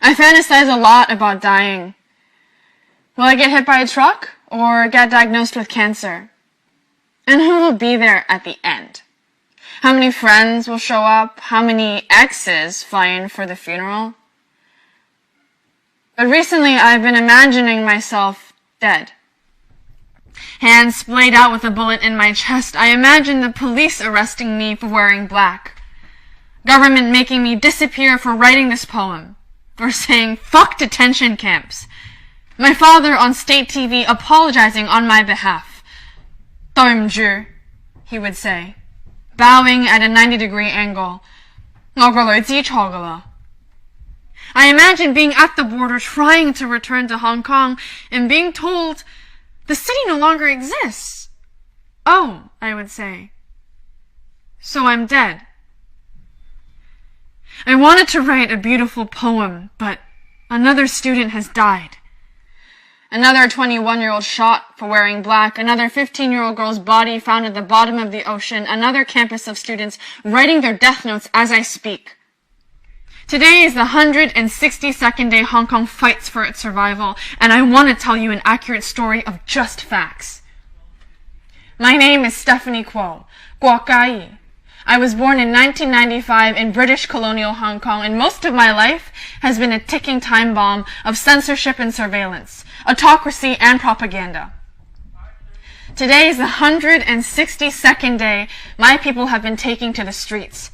I fantasize a lot about dying. Will I get hit by a truck or get diagnosed with cancer? And who will be there at the end? How many friends will show up? How many exes fly in for the funeral? But recently I've been imagining myself dead. Hands splayed out with a bullet in my chest, I imagine the police arresting me for wearing black. Government making me disappear for writing this poem. For saying fuck detention camps. My father on state TV apologizing on my behalf. 對唔住, he would say, bowing at a 90-degree angle. 我個女知錯㗎喇. I imagine being at the border trying to return to Hong Kong and being told the city no longer exists. Oh, I would say. So I'm dead. I wanted to write a beautiful poem, but another student has died. Another 21-year-old shot for wearing black, another 15-year-old girl's body found at the bottom of the ocean, another campus of students writing their death notes as I speak. Today is the 162nd day Hong Kong fights for its survival, and I want to tell you an accurate story of just facts. My name is Stephanie Kuo, Guo Gai. I was born in 1995 in British colonial Hong Kong, and most of my life has been a ticking time bomb of censorship and surveillance, autocracy and propaganda. Today is the 162nd day my people have been taking to the streets.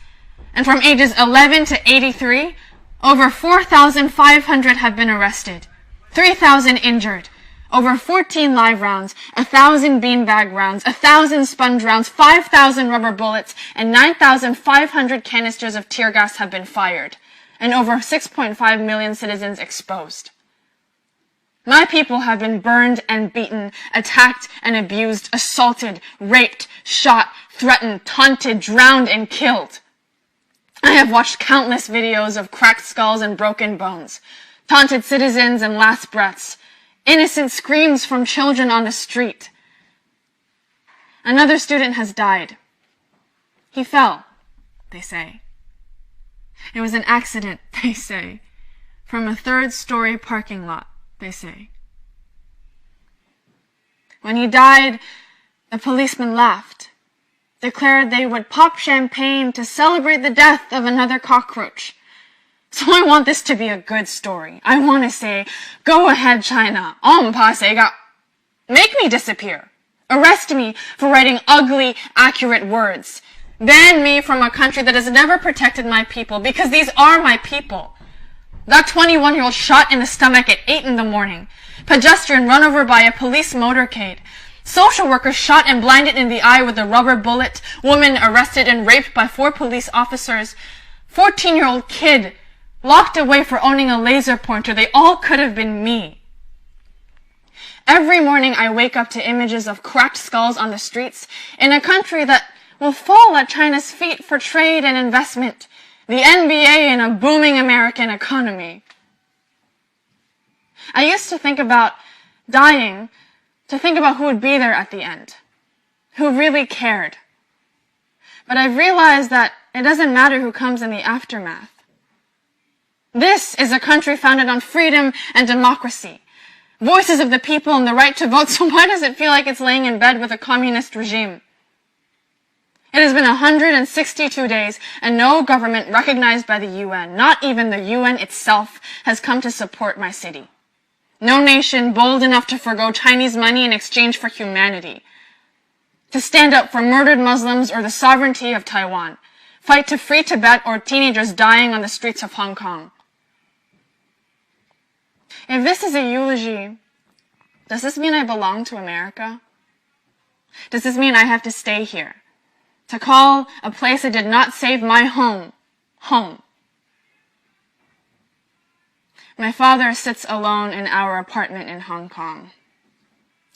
And from ages 11 to 83, over 4,500 have been arrested, 3,000 injured, over 14 live rounds, 1,000 beanbag rounds, 1,000 sponge rounds, 5,000 rubber bullets, and 9,500 canisters of tear gas have been fired, and over 6.5 million citizens exposed. My people have been burned and beaten, attacked and abused, assaulted, raped, shot, threatened, taunted, drowned, and killed. I have watched countless videos of cracked skulls and broken bones, taunted citizens and last breaths, innocent screams from children on the street. Another student has died. He fell, they say. It was an accident, they say, from a third-story parking lot, they say. When he died, the policeman laughed, declared they would pop champagne to celebrate the death of another cockroach. So I want this to be a good story. I want to say, go ahead, China. Make me disappear. Arrest me for writing ugly, accurate words. Ban me from a country that has never protected my people, because these are my people. That 21-year-old shot in the stomach at 8 in the morning. Pedestrian run over by a police motorcade. Social worker shot and blinded in the eye with a rubber bullet. Woman arrested and raped by 4 police officers. 14-year-old kid locked away for owning a laser pointer. They all could have been me. Every morning I wake up to images of cracked skulls on the streets in a country that will fall at China's feet for trade and investment, the NBA and a booming American economy. I used to think about dying, to think about who would be there at the end, who really cared. But I've realized that it doesn't matter who comes in the aftermath. This is a country founded on freedom and democracy, voices of the people and the right to vote, so why does it feel like it's laying in bed with a communist regime? It has been 162 days and no government recognized by the UN, not even the UN itself, has come to support my city. No nation bold enough to forgo Chinese money in exchange for humanity. To stand up for murdered Muslims or the sovereignty of Taiwan. Fight to free Tibet or teenagers dying on the streets of Hong Kong. If this is a eulogy, does this mean I belong to America? Does this mean I have to stay here? To call a place that did not save my home, home? My father sits alone in our apartment in Hong Kong.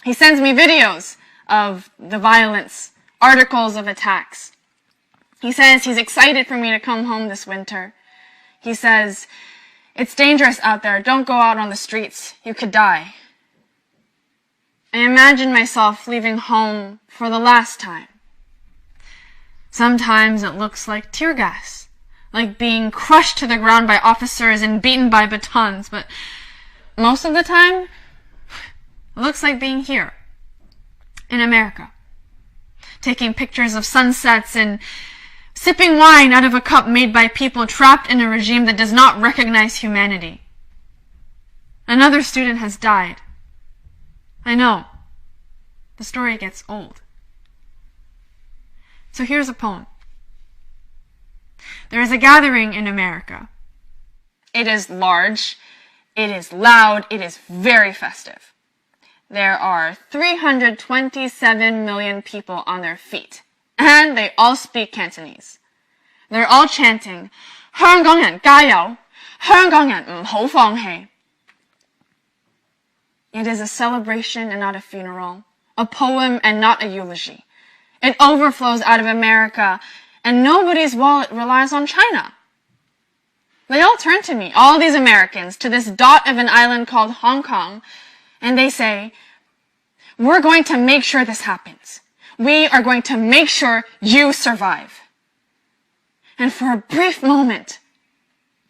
He sends me videos of the violence, articles of attacks. He says he's excited for me to come home this winter. He says, it's dangerous out there. Don't go out on the streets. You could die. I imagine myself leaving home for the last time. Sometimes it looks like tear gas, like being crushed to the ground by officers and beaten by batons, but most of the time, it looks like being here, in America, taking pictures of sunsets and sipping wine out of a cup made by people trapped in a regime that does not recognize humanity. Another student has died. I know. The story gets old. So here's a poem. There is a gathering in America. It is large, it is loud, it is very festive. There are 327 million people on their feet, and they all speak Cantonese. They're all chanting, 香港人加油! 香港人唔好放棄! It is a celebration and not a funeral, a poem and not a eulogy. It overflows out of America, and nobody's wallet relies on China. They all turn to me, all these Americans, to this dot of an island called Hong Kong, and they say, we're going to make sure this happens. We are going to make sure you survive. And for a brief moment,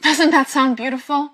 doesn't that sound beautiful?